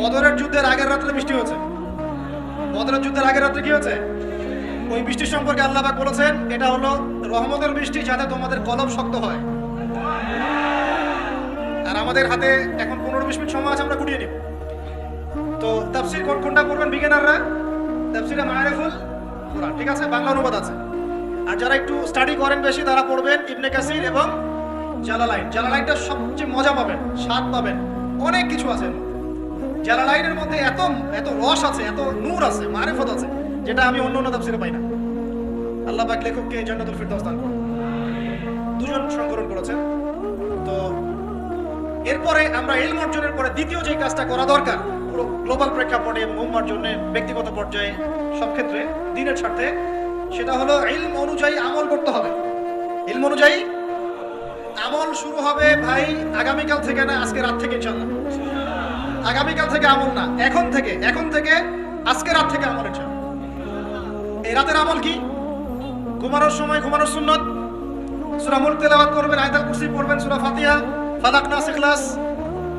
বদরের যুদ্ধের আগের রাত্রে বৃষ্টি হয়েছে। বদরের যুদ্ধের আগের রাত্রে কি হয়েছে? ওই বৃষ্টির সম্পর্কে আল্লাহ পাক বলেছেন এটা হলো রহমতের বৃষ্টি, যাতে তোমাদের কলব শক্ত হয়। আর আমাদের হাতে এখন 15-20 মিনিট সময় আছে, আমরা গুটিয়ে নিব। তো তাফসীর কোনটা পড়বেন বিগিনাররা? তাফসীরে মাআরিফুল কুরআন, ঠিক আছে, বাংলা অনুবাদ আছে। আর যারা একটু স্টাডি করেন বেশি তারা পড়বেন ইবনে কাসির এবং জালালাইন। জালালাইনটা সবচেয়ে মজা পাবেন, স্বাদ পাবেন, অনেক কিছু আছে। জালালাইনের মধ্যে এত এত রস আছে, এত নূর আছে, মারিফত আছে, যেটা আমি অন্য তাফসীরে পাই না। আল্লাহ পাক লেখককে জান্নাতুল ফিরদাউস দান করুন। দুজন সংকলন করেছেন। তো এরপরে আমরা ইলম অর্জনের পরে দ্বিতীয় যে কাজটা করা দরকার পুরো গ্লোবাল প্রেক্ষাপটে এবং উম্মার জন্য ব্যক্তিগত পর্যায়ে সব ক্ষেত্রে দ্বীনের স্বার্থে, সেটা হলো ইলম অনুযায়ী আমল করতে হবে। ইলম অনুযায়ী আমল শুরু হবে ভাই আগামীকাল থেকে না, আজকে রাত থেকে ইনশাআল্লাহ। আগামীকাল থেকে আমল না, এখন থেকে আজকে রাত থেকে আমল ইনশাআল্লাহ। এই রাতের আমল কি? ঘুমানোর সময় ঘুমানোর সুন্নত, সূরা মুলক তেলাওয়াত করবেন, আয়াতুল কুরসি পড়বেন, সূরা ফাতিহা, ফালাক, নাস, ইখলাস,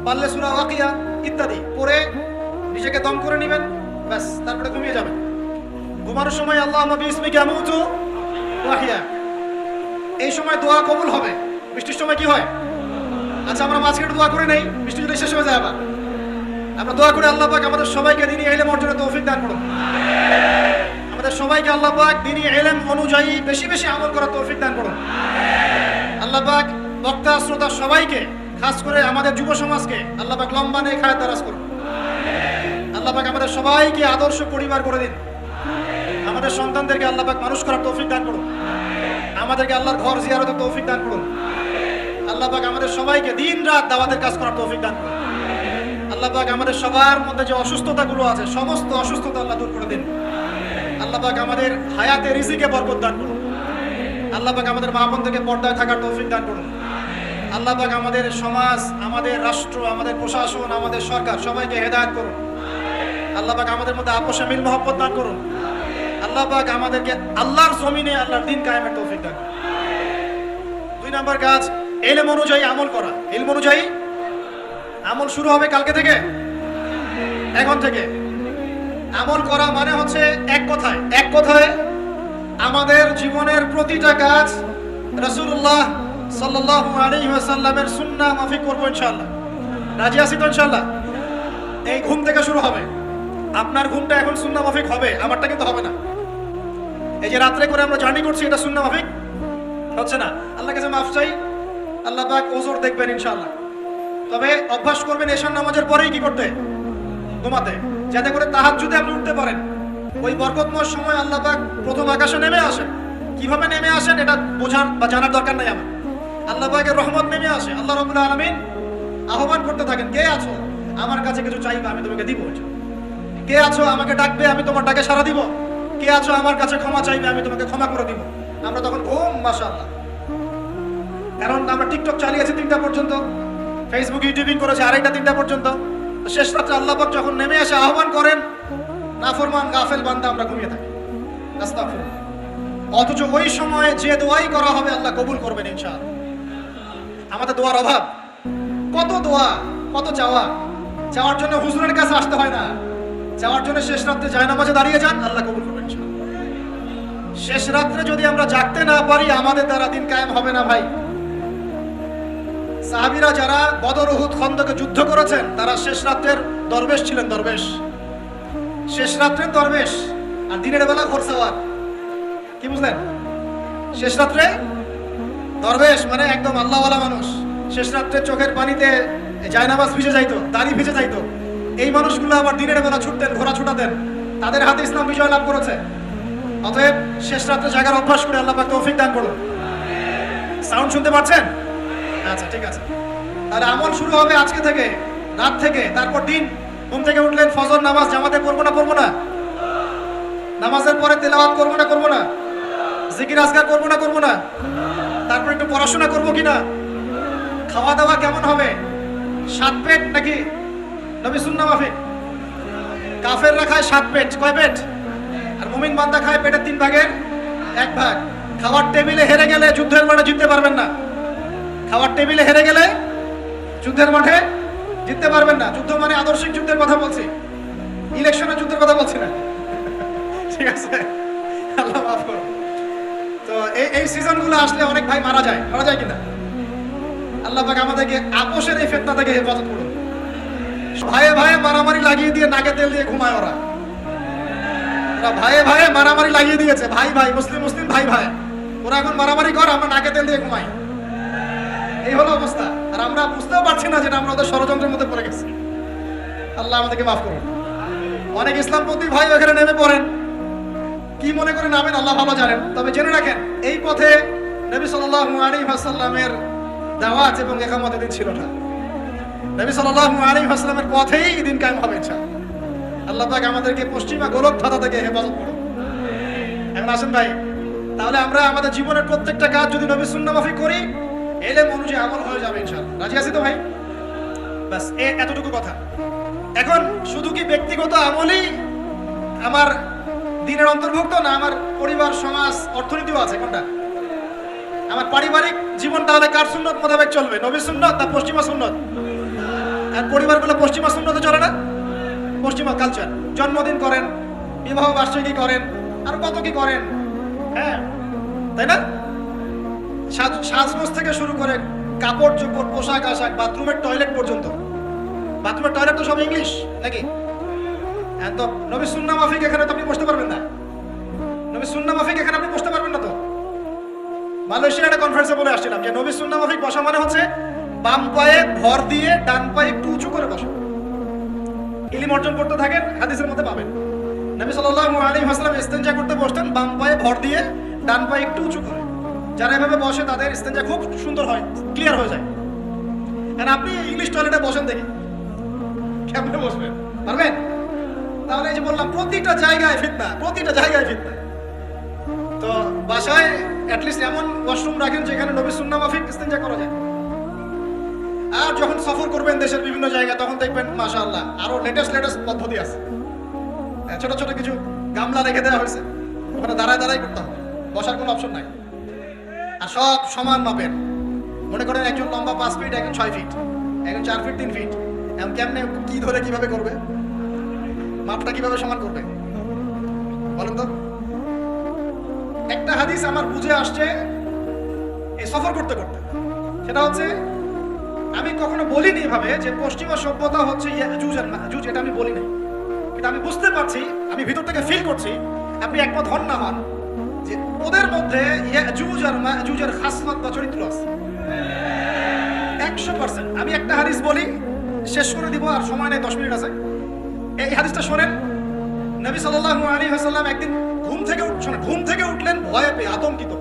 পারলে সূরা ওয়াকিয়া ইত্যাদি পড়ে নিজেকে দম করে নেবেন, ব্যাস, তারপরে ঘুমিয়ে যাবেন। ঘুমানোর সময় আল্লাহুম্মা বিইসমিকা আমুতু ওয়া আহইয়া, এই সময় দোয়া কবুল হবে। বৃষ্টির সময় কি হয়? আচ্ছা, আমরা মাঝখানে দোয়া করে নেই, বৃষ্টি যদি শেষ হয়ে যায় আবার আমরা দোয়া করে আল্লাহ পাক আমাদের সবাইকে দ্বীনি ইলম অর্জনের তৌফিক দান করুন। আমাদের সবাইকে আল্লাহ পাক দ্বীনি ইলম অনুযায়ী বেশি বেশি আমল করার তৌফিক দান করুন। আল্লাহ পাক বক্তা শ্রোতা সবাইকে, খাস করে আমাদের যুব সমাজকে আল্লাহ পাক লম্বা নেক হায়াত দারাজ করুন। আল্লাহ পাক আমাদের সবাইকে আদর্শ পরিবার করে দিন। আমাদের সন্তানদেরকে আল্লাহ পাক মানুষ করার তৌফিক দান করুন। আমাদেরকে আল্লাহর ঘর জিয়ারতের তৌফিক দান করুন। আল্লাহ পাক আমাদের সবাইকে দিন রাত দাওয়াতের কাজ করার তৌফিক দান করুন। আল্লাহ পাক আমাদের সবার মধ্যে যে অসুস্থতাগুলো আছে সমস্ত অসুস্থতা আল্লাহ দূর করে দিন। আল্লাহ পাক আমাদের হায়াতে রিজিকে বরকত দান করুন। আল্লাহ পাক আমাদের মা বোনদেরকে পর্দায় থাকার তৌফিক দান করুন। আল্লাহ পাক আমাদের সমাজ, আমাদের রাষ্ট্র, আমাদের প্রশাসন, আমাদের সরকার সবাইকে হেদায়েত করুন। আল্লাহ পাক আমাদের মধ্যে আপোষে মিল মহব্বত দান করুন। আল্লাহ পাক আমাদেরকে আল্লাহর জমিনে আল্লাহর দ্বীন কায়েমের তৌফিক দান করুন। 2 নম্বর কাজ, ইলম অনুযায়ী আমল করা। ইলম অনুযায়ী আমল শুরু হবে কালকে থেকে, এখন থেকে। আমল করা মানে হচ্ছে এক কথায় আমাদের জীবনের প্রতিটা কাজ রাসূলুল্লাহ সাল্লাল্লাহু আলাইহি ওয়াসাল্লামের সুন্নাহ মাফিক করব ইনশাআল্লাহ। রাজি আছি তো ইনশাআল্লাহ? এই ঘুম থেকে শুরু হবে। আপনার ঘুমটা এখন সুন্নাহ মাফিক হবে, আমারটা কিন্তু হবে না। এই যে রাত্রে করে আমরা জার্নি করছি, এটা সুন্নাহ মাফিক হচ্ছে না। আল্লাহর কাছে মাফ চাই, আল্লাহ পাক ওজর দেখবেন ইনশাআল্লাহ। তবে অভ্যাস করবেন এশার নামাজের পরেই কি করতে? ঘুমাতে, যাতে করে তাহাজ্জুদে আপনি উঠতে পারেন। ওই বরকতময় সময় আল্লাহ পাক প্রথম আকাশে নেমে আসেন। কিভাবে নেমে আসেন এটা বোঝার বা জানার দরকার নাই আমার। আল্লাহ পাকের রহমত নেমে আসে। আল্লাহ রাব্বুল আলামিন আহ্বান করতে থাকেন, কে আছো আমার কাছে কিছু চাইবে আমি তোমাকে দিব। কে আছো আমাকে ডাকবে আমি তোমার ডাকে সাড়া দিব। কে আছো আমার কাছে ক্ষমা চাইবে আমি তোমাকে ক্ষমা করে দিব। আমরা তখন ঘুম, মাশাআল্লাহ। কারণ আমরা টিকটক চালিয়েছি 3টা পর্যন্ত, ফেসবুক ইউটিউবিং করেছি 2:30-3টা পর্যন্ত। শেষ রাত্রে আল্লাহ পাক যখন নেমে আসে আহ্বান করেন, নাফরমান গাফেল বান্দা আমরা ঘুমিয়ে থাকি। আস্তাগফিরুল্লাহ। অথচ ওই সময়ে যে দোয়াই করা হবে আল্লাহ কবুল করবেন ইনশাআল্লাহ। আমাদের দোয়ার অভাব, কত দোয়া, কত চাওয়ার জন্য হুজুরের কাছে আসতে হয় না। চাওয়ার জন্য শেষ রাত্রে জায়নামাজে দাঁড়িয়ে যান, আল্লাহ কবুল করবেন ইনশাআল্লাহ। শেষ রাত্রে যদি আমরা জাগতে না পারি আমাদের দ্বারা দিন কায়েম হবে না ভাই। সাহাবীরা যারা বদর, উহুদ, খন্দকে যুদ্ধ করেছেন তারা শেষ রাত্রের দরবেশ ছিলেন। দরবেশ, শেষ রাত্রের দরবেশ, আর দিনের বেলা ঘোরসাওয়ার। কি বুঝলেন? শেষ রাত্রে দরবেশ মানে একদম আল্লাহওয়ালা মানুষ। শেষ রাত্রে চোখের পানিতে জায়নামাজ ভিজে যাইতো, দাড়ি ভিজে যাইতো। এই মানুষগুলো আবার দিনের বেলা ছুটতেন, ঘোড়া ছুটাতেন। তাদের হাতে ইসলাম বিজয় লাভ করেছে। অতএব শেষ রাত্রে জাগার অভ্যাস করে আল্লাহ পাক তৌফিক দান করুন। সাউন্ড শুনতে পাচ্ছেন? আচ্ছা, ঠিক আছে। তাহলে আমল শুরু হবে আজকে থেকে, রাত থেকে। তারপর দিন ঘুম থেকে উঠলেন, ফজর নামাজ জামাতে পড়বো না? নামাজের পরে তেলাওয়াত করবো না? জিকির আজকার করবো না? তারপর একটু পড়াশোনা করবো কিনা? খাওয়া দাওয়া কেমন হবে? 7 পেট নাকি নবী সুন্নাহ মাফিক? কাফেররা খায় 7 পেট। কয় পেট? আর মুমিন বান্দা খায় পেটের 3 ভাগের 1 ভাগ। খাওয়ার টেবিলে হেরে গেলে যুদ্ধের মাঠে জিততে পারবেন না। খাওয়ার টেবিলে হেরে গেলে যুদ্ধের মাঠে জিততে পারবেন না। যুদ্ধ মানে আদর্শিক যুদ্ধের কথা বলছি, ইলেকশনের যুদ্ধের কথা বলছি না, ঠিক আছে? আল্লাহ মাফ করো। তো এই সিজনগুলো আসলে অনেক ভাই মারা যায় কিনা? আল্লাহ পাক আমাদেরকে আপোষের এই ফিতনা থেকে হেফাজত করুন। ভাইয়ে ভাইয়ে মারামারি লাগিয়ে দিয়ে নাকে তেল দিয়ে ঘুমায় ওরা ভাইয়ে ভাইয়ে মারামারি লাগিয়ে দিয়েছে, ভাই ভাই মুসলিম মুসলিম ভাই ভাই, ওরা এখন মারামারি কর, আমরা নাকে তেল দিয়ে ঘুমাই। এই হলো অবস্থা। আর আমরা বুঝতেও পারছি না যেটা আমরা ওদের ষড়যন্ত্রের মধ্যে পড়ে গেছি। আল্লাহ আমাদেরকে মাফ করুন। অনেক ইসলামপন্থী ভাই ওখানে নেমে পড়েন, কি মনে করে নামেন আল্লাহ ভালো জানেন। তবে জেনে রাখেন, এই পথে নবী সাল্লাল্লাহু আলাইহি ওয়াসাল্লামের দাওয়াত এবং ইকামত দিন ছিল না। নবী সাল্লাল্লাহু আলাইহি ওয়াসাল্লামের পথেই দিন কায়েম হবে ইনশাআল্লাহ। আল্লাহ পাক আমাদেরকে পশ্চিমা গোলক ধাঁধা থেকে হেফাজত করুন। এখন আসেন ভাই, তাহলে আমরা আমাদের জীবনের প্রত্যেকটা কাজ যদি নবী সুন্নাহ মাফিক করি, এলেম অনুযায়ী আমল হয়ে যাবে ইনশাআল্লাহ। রাজি আছি তো ভাই? বাস এতটুকু কথা। এখন শুধু কি ব্যক্তিগত আমলই আমার দিনের অন্তর্ভুক্ত, না আমার পরিবার, সমাজ, অর্থনীতিও আছে? কোনটা? আমার পারিবারিক জীবন তাহলে কার সুন্নত মোতাবেক চলবে? নবী সুন্নত না পশ্চিমা সুন্নত? আর পরিবারগুলো পশ্চিমা সুন্নতে চলে না, পশ্চিমা কালচার। জন্মদিন করেন, বিবাহ বার্ষিকী করেন, আর কত কি করেন, হ্যাঁ তাই না? সাজগোজ থেকে শুরু করে কাপড় চোপড়, পোশাক আশাক, বাথরুমের টয়লেট পর্যন্ত। বাথরুমের টয়লেট তো সব ইংলিশ নাকি? হ্যাঁ, তো নবী সুন্নাহ মাফিক এখানে তো আপনি বসতে পারবেন না। নবী সুন্নাহ মাফিক এখানে আপনি বসতে পারবেন না। তো মালয়েশিয়ার একটা কনফারেন্সে বলে আসছিলাম যে নবী সুন্নাহ মাফিক বসা মানে হচ্ছে বাম পায়ে ভর দিয়ে ডান পায়ে একটু উঁচু করে বসা। ইলম অর্জন করতে থাকেন, হাদিসের মধ্যে পাবেন। নবী সাল্লাল্লাহু আলাইহি ওয়াসাল্লাম ইস্তেনজা করতে বসতেন বাম পায়ে ভর দিয়ে ডান পায়ে একটু উঁচু করে। যারা এভাবে বসে তাদের ইস্তেনজা খুব সুন্দর হয়, ক্লিয়ার হয়ে যায়। আর আপনি ইংলিশ টয়লেটে বসেন দেখি, কেমনে বসবেন? পারবেন? তাহলে এই যে বললাম, প্রতিটা জায়গায় ফিতনা, প্রতিটা জায়গায় ফিতনা। তো বাসায় অ্যাটলিস্ট এমন ওয়াশরুম রাখেন যেখানে নবী সুন্নাহ মাফিক ইস্তেনজা করা যায়। আর যখন সফর করবেন দেশের বিভিন্ন জায়গায়, তখন দেখবেন মাশাআল্লাহ আরো লেটেস্ট পদ্ধতি আছে। ছোট ছোট কিছু গামলা রেখে দেওয়া হয়েছে, ওখানে দাঁড়ায় করতে হবে, বসার কোনো অপশন নাই। আর সব সমান মাপের। মনে করেন একজন লম্বা 5 ফিট, একজন 6 ফিট, একজন 4 ফিট 3 ফিট, এমন কেমনে কি ধরে কিভাবে করবে? মাপটা কিভাবে সমান করবে বলেন তো? একটা হাদিস আমার বুঝে আসছে এই সফর করতে করতে, সেটা হচ্ছে, আমি কখনো বলিনি এভাবে যে পশ্চিমা সভ্যতা হচ্ছে ইয়াজুজ আর মাজুজ, এটা আমি বলি নাই। কিন্তু আমি বুঝতে পারছি, আমি ভিতর থেকে ফিল করছি, আপনি একমত হন না হন, যে ওদের মধ্যে ইয়াজুজ আর মাজুজের খাসলত বা চরিত্র আছে 100%। আমি একটা হাদিস বলি, শেষ করে দিব, আর সময় নেই, 10 মিনিট আছে। এই হাদিসটা শোনেন। নবী সাল্লাল্লাহু আলাইহি ওয়াসাল্লাম একদিন ঘুম থেকে উঠলেন ভয়ে পেয়ে, আতঙ্কিত।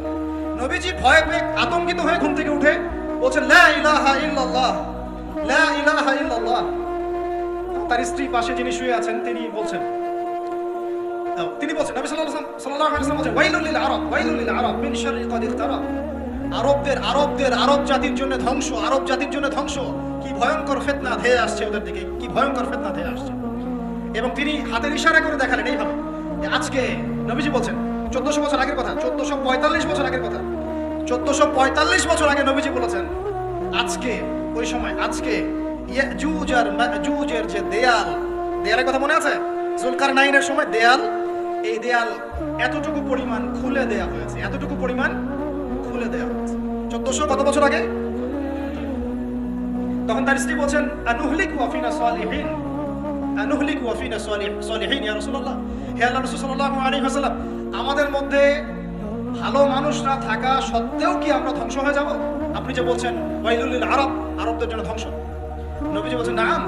নবীজি ভয়ে পেয়ে আতঙ্কিত হয়ে ঘুম থেকে উঠে বলছেন, লা ইলাহা ইল্লাল্লাহ, লা ইলাহা ইল্লাল্লাহ। তার স্ত্রী পাশে যিনি শুয়ে আছেন তিনি বলছেন নবী সাল্লাল্লাহু আলাইহি ওয়াসাল্লাম বলছেন, ওয়াইলুল লিল আরব, ওয়াইলুল লিল আরব মিন শাররি কাদ ইখতারাব। আরব জাতির জন্য ধ্বংস, আরব জাতির জন্য ধ্বংস। কি ভয়ঙ্কর ফিতনা ধেয়ে আসছে ওদের দিকে, কি ভয়ঙ্কর ফিতনা ধেয়ে আসছে। এবং তিনি হাতের ইশারা করে দেখালেন এইভাবে, আজকে নবীজি বলছেন 1400 বছর আগের কথা, 1445 বছর আগের কথা, 1445 বছর আগে নবীজি বলেছেন, আজকে ওই সময়, আজকে ইয়াজুজ আর মাজুজের যে দেয়ালের কথা মনে আছে? জুলকারনাইনের সময় দেয়াল, এই দেয়াল এতটুকু পরিমাণ খুলে দেয়া হয়েছে, এতটুকু পরিমাণ খুলে দেয়া হয়েছে 1400 কত বছর আগে। তখন তার স্ত্রী বলছেন, আনুহলিক ওয়া ফিনা সালিহিন, আনুহলিক ওয়া ফিনা সালিহিন ইয়া রাসূলুল্লাহ। হে আল্লাহর রাসূল সাল্লাল্লাহু আলাইহি ওয়াসাল্লাম, আমাদের মধ্যে ভালো মানুষরা থাকা সত্ত্বেও কি আমরা ধ্বংস হয়ে যাব? আপনি যে বলছেন ওয়াইলুল লিল আরব, আরবদের জন্য ধ্বংস। নবীজি বলছেন, নাম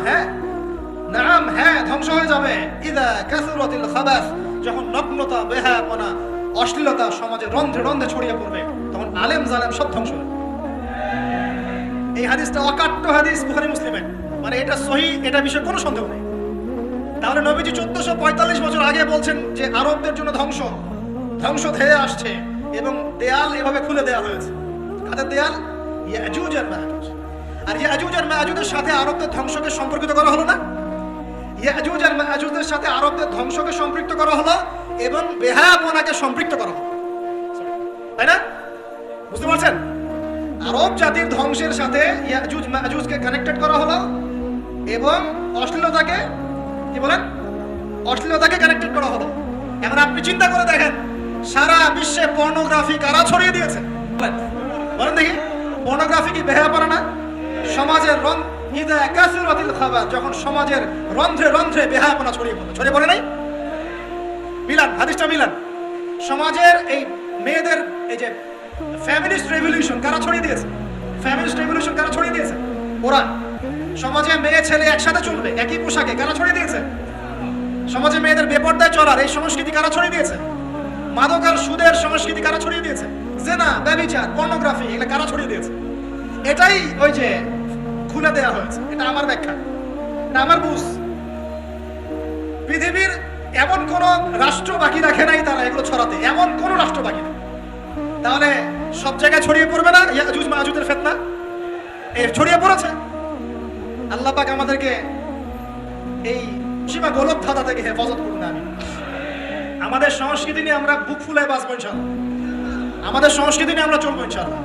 হ্যাঁ ধ্বংস হয়ে যাবে। ইযা কাসুরাতিল খাবাস, যখন নগ্নতা, বেহায়াপনা, অশ্লীলতা সমাজে রন্ধ্রে রন্ধ্রে ছড়িয়ে পড়বে, তখন আলেম জালেম সব ধ্বংস হবে। এই হাদিসটা অকাট্য হাদিস, বুখারী মুসলিমে, মানে এটা সহিহ, এটা বিষয়ে কোনো সন্দেহ নেই। তাহলে নবীজি 1445 বছর আগে বলছেন যে আরবদের জন্য ধ্বংস ধেয়ে আসছে, এবং দেয়াল এভাবে খুলে দেওয়া হয়েছে। কাদের দেয়াল? ইয়াজুজ আর মাজুজ। আর ইয়াজুজ আর মাজুজের সাথে আরবদের ধ্বংসকে সম্পর্কিত করা হলো না? ইয়াজুজ আর মাজুজের সাথে আরবদের ধ্বংসকে সম্পৃক্ত করা হলো এবং বেহায়াপনাকে সম্পৃক্ত করা হলো, তাই না? বুঝতে পারছেন? আরব জাতির ধ্বংসের সাথে ইয়াজুজ মাজুজকে কানেক্টেড করা হলো এবং অশ্লীলতাকে কি বলেন, অশ্লীলতাকে কানেক্টেড করা হলো। এখন আপনি চিন্তা করে দেখেন, সারা বিশ্বে পর্নোগ্রাফি কারা ছড়িয়ে দিয়েছে? বলেন দেখি, পর্নোগ্রাফি কি বেহায়াপনা না? সমাজের যখন সমাজের রন্ধ্রে রন্ধ্রে বেহায়াপনা ছড়িয়ে পড়ে নাই? মিলান, হাদিসটা মিলান। সমাজের এই মেয়েদের এই যে ফ্যামিলিস্ট রেভলিউশন কারা ছড়িয়ে দিয়েছে? ফ্যামিলিস্ট রেভলিউশন কারা ছড়িয়ে দিয়েছে? ওরা। সমাজে মেয়ে ছেলে একসাথে চলবে একই পোশাকে কারা ছড়িয়ে দিয়েছে? সমাজে মেয়েদের বেপর্দায় চলার এই সংস্কৃতি কারা ছড়িয়ে দিয়েছে? মাদক আর সুদের সংস্কৃতি কারা ছড়িয়ে দিয়েছে? জেনা, ব্যভিচার, পর্নোগ্রাফি এগুলো কারা ছড়িয়ে দিয়েছে? এটাই ওই যে খুলে দেয়া হয়েছে। এটা আমার ব্যাখ্যা, এটা আমার বুঝ। পৃথিবীর এমন কোন রাষ্ট্র বাকি রাখে নাই তারা এগুলো ছড়াতে, এমন কোন রাষ্ট্র বাকি নেই। তাহলে সব জায়গায় ছড়িয়ে পড়বে না ইয়াজুজ মাজুজের ফিতনা? এই ছড়িয়ে পড়েছে। আল্লাহ পাক আমাদেরকে এই সীমা গলত ধাঁধা থেকে হেফাজত করুন। আমি আমাদের সংস্কৃতি নিয়ে আমরা বুক ফুলায় বাঁচবো ইনশাআল্লাহ। আমাদের সংস্কৃতি নিয়ে আমরা চলবো ইনশাআল্লাহ।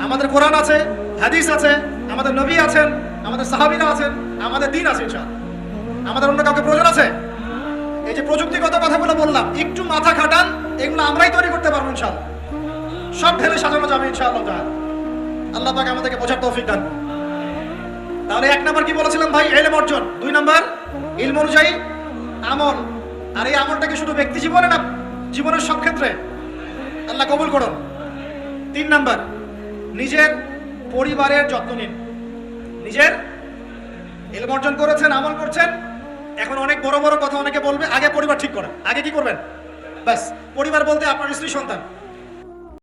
আমাদের কোরআন আছে, হাদিস আছে, আমাদের নবী আছেন, আমাদের সাহাবীরা আছেন, আমাদের দ্বীন আছে ইনশাআল্লাহ। আমাদের অন্য কাউকে প্রয়োজন আছে? এই যে প্রযুক্তিগত কথাগুলো বললাম, একটু মাথা খাটান, এগুলো আমরাই তৈরি করতে পারবো ইনশাআল্লাহ। সব ঢেলে সাজানো যাবে ইনশাআল্লাহ। আল্লাহ পাক আমাদেরকে বোঝার তৌফিক দান। তাহলে এক নাম্বার কি বলেছিলাম ভাই? ইলম অর্জন। দুই নাম্বার ইলম অনুযায়ী আমল। আর এই আমলটাকে শুধু ব্যক্তি জীবনে না, জীবনের সব ক্ষেত্রে আল্লাহ কবুল করুন। তিন নাম্বার নিজের পরিবারের যত্ন নিন। নিজের ইলম অর্জন করেছেন, আমল করছেন, এখন অনেক বড় বড় কথা অনেকে বলবে, আগে পরিবার ঠিক করেন। আগে কি করবেন? ব্যাস, পরিবার বলতে আপনার স্ত্রী সন্তান।